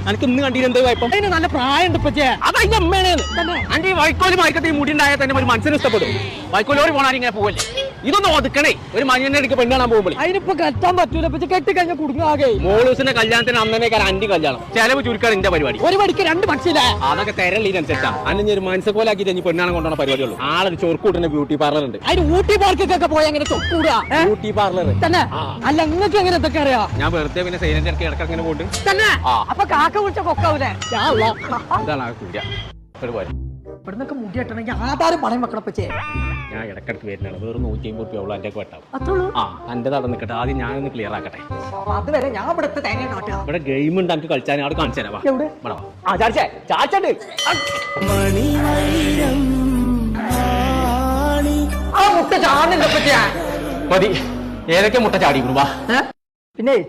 എനിക്ക് ഇന്ന് കണ്ടിട്ട് എന്ത് കുഴപ്പം? അതിന് നല്ല പ്രായമുണ്ട് ഇപ്പച്ചേ. അതതിന്റെ അമ്മയാണ്. അന്റെ ഈ വൈക്കോല് മാർക്കറ്റ് ഈ മുടി ഉണ്ടായാൽ തന്നെ ഒരു മനസ്സിന് ഇഷ്ടപ്പെടും. വൈക്കോലോട് പോണാൽ ഇങ്ങനെ പോവല്ലേ? ഇതൊന്നും ഒതുക്കണേ. ഒരു മഞ്ഞന്റെ ഇടയ്ക്ക് പെണ്ണ് കാണാൻ പോകുമ്പോൾ അതിനിപ്പോ കെട്ടാൻ പറ്റൂല. കെട്ടി കഴിഞ്ഞാൽ കുടുങ്ങാകെ. മോളൂസിന്റെ കല്യാണത്തിന് അന്നേക്കാൾ അന്റെ കല്യാണം ചെലവ് ചുരുക്കാണ് എന്റെ പരിപാടി. ഒരു മണിക്ക് 2 പക്ഷിയില്ല. അതൊക്കെ തെരലീനനുസരിച്ചാ. അന്നെ ഒരു മനസ്സോലാക്കിയിട്ട് ഇനി പെണ്ണാണ് കൊണ്ടുപോണ പരിപാടിയുള്ളൂ. ആളൊരു ചൊറുക്കൂട്ടുന്ന ബ്യൂട്ടി പാർലർ ഉണ്ട്. അതിന് ഊട്ടി പാർക്കൊക്കെ പോയി അങ്ങനെ ചൊക്കൂടാ. ബ്യൂട്ടി പാർലർ തന്നെ. അല്ല നിങ്ങൾക്ക് എങ്ങനെ ഇതൊക്കെ അറിയാം? ഞാൻ വെറുതെ പിന്നെ സൈലന്റ് ഇടയ്ക്ക് ഇടയ്ക്ക് അങ്ങനെ പോയിട്ട് തന്നെ. അപ്പൊ കാക്ക വിളിച്ച കൊക്കാവൂലേ? ഇതാണ് ആ കൂര. പോലെ ഇവിടുന്നൊക്കെ മുടി കെട്ടണമെങ്കിൽ ആധാരം പണയം വെക്കണം പച്ചേ. ഞാൻ ഇടക്കിടക്ക് വരുന്നതാണ്. വെറും 150 ഉള്ളൂ എൻ്റെ വെട്ടാവും. അത്രയുള്ളൂ. എന്റെ തടം നിൽക്കട്ടെ. ആദ്യം ഞാനൊന്ന് ക്ലിയർ ആക്കട്ടെ. അതുവരെ ഞാൻ ഇവിടുത്തെ തേങ്ങ കാട്ടാ. ഇവിടെ ഗെയിം ഉണ്ട് എനിക്ക് കളിച്ചാൽ അവിടെ കാണിച്ചു തരാം. എവിടെ? ചാച്ചണ്ട് ആ മുട്ട ചാടുന്നില്ല പച്ചേ. മതി. ഏതൊക്കെ മുട്ട ചാടി പിന്നെ